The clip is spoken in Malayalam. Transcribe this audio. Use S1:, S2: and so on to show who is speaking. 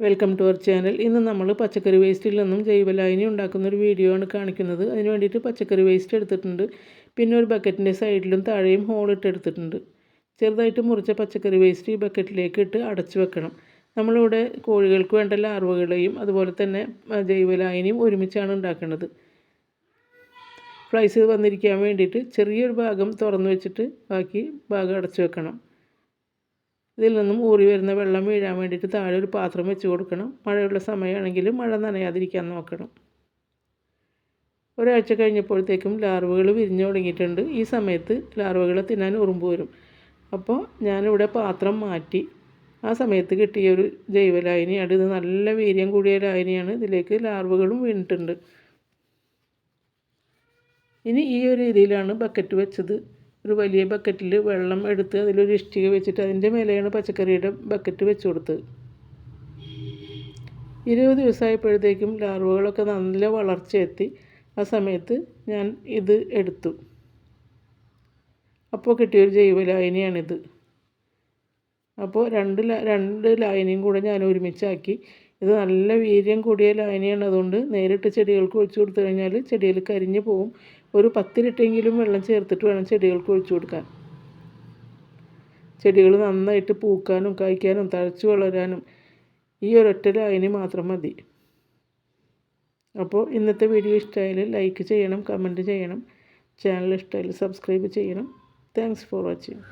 S1: Welcome to our channel. ഇന്ന് നമ്മൾ പച്ചക്കറി വേസ്റ്റിൽ നിന്നും ജൈവലായനി ഉണ്ടാക്കുന്നൊരു വീഡിയോ ആണ് കാണിക്കുന്നത്. അതിന് വേണ്ടിയിട്ട് പച്ചക്കറി വേസ്റ്റ് എടുത്തിട്ടുണ്ട്. പിന്നെ ഒരു ബക്കറ്റിൻ്റെ സൈഡിലും താഴെയും ഹോളിട്ടെടുത്തിട്ടുണ്ട്. ചെറുതായിട്ട് മുറിച്ച പച്ചക്കറി വേസ്റ്റ് ഈ ബക്കറ്റിലേക്ക് ഇട്ട് അടച്ചു വെക്കണം. നമ്മളിവിടെ കോഴികൾക്ക് വേണ്ട ലാർവകളെയും അതുപോലെ തന്നെ ജൈവലായനിയും ഒരുമിച്ചാണ് ഉണ്ടാക്കുന്നത്. ഫ്ലൈസ് വന്നിരിക്കാൻ വേണ്ടിയിട്ട് ചെറിയൊരു ഭാഗം തുറന്നു വെച്ചിട്ട് ബാക്കി ഭാഗം അടച്ചു വെക്കണം. ഇതിൽ നിന്നും ഊറി വരുന്ന വെള്ളം വീഴാൻ വേണ്ടിയിട്ട് താഴെ ഒരു പാത്രം വെച്ച് കൊടുക്കണം. മഴയുള്ള സമയമാണെങ്കിൽ മഴ നനയാതിരിക്കാൻ നോക്കണം. ഒരാഴ്ച കഴിഞ്ഞപ്പോഴത്തേക്കും ലാർവകൾ വിരിഞ്ഞു തുടങ്ങിയിട്ടുണ്ട്. ഈ സമയത്ത് ലാർവകളെ തിന്നാൻ ഉറുമ്പ് വരും. അപ്പോൾ ഞാനിവിടെ പാത്രം മാറ്റി ആ സമയത്ത് കിട്ടിയ ഒരു ജൈവലായനിയാണ് ഇത്. നല്ല വീര്യം കൂടിയ ലായനിയാണ്. ഇതിലേക്ക് ലാർവകളും വീണിട്ടുണ്ട്. ഇനി ഈ ഒരു രീതിയിലാണ് ബക്കറ്റ് വെച്ചത്. ഒരു വലിയ ബക്കറ്റിൽ വെള്ളം എടുത്ത് അതിലൊരു ഇഷ്ടിക വെച്ചിട്ട് അതിൻ്റെ മേലെയാണ് പച്ചക്കറിയുടെ ബക്കറ്റ് വെച്ച് കൊടുത്തത്. 20 ദിവസമായപ്പോഴത്തേക്കും ലാർവകളൊക്കെ നല്ല വളർച്ചയെത്തി. ആ സമയത്ത് ഞാൻ ഇത് എടുത്തു. അപ്പോൾ കിട്ടിയൊരു ജൈവലായനിയാണിത്. അപ്പോൾ രണ്ട് ലായനിയും കൂടെ ഞാൻ ഒരുമിച്ചാക്കി. ഇത് നല്ല വീര്യം കൂടിയ ലായനിയാണ്. അതുകൊണ്ട് നേരിട്ട് ചെടികൾക്ക് ഒഴിച്ചു കൊടുത്തു കഴിഞ്ഞാൽ ചെടികൾ കരിഞ്ഞു പോകും. ഒരു 10 ലിറ്ററെങ്കിലും വെള്ളം ചേർത്തിട്ട് വേണം ചെടികൾക്ക് ഒഴിച്ചു കൊടുക്കാൻ. ചെടികൾ നന്നായിട്ട് പൂക്കാനും കായ്ക്കാനും തഴച്ചു വളരാനും ഈ ഒരൊറ്റ ലായനി മാത്രം മതി. അപ്പോൾ ഇന്നത്തെ വീഡിയോ ഇഷ്ടമായാൽ ലൈക്ക് ചെയ്യണം, കമൻറ്റ് ചെയ്യണം. ചാനൽ ഇഷ്ടമായാൽ സബ്സ്ക്രൈബ് ചെയ്യണം. Thanks for watching.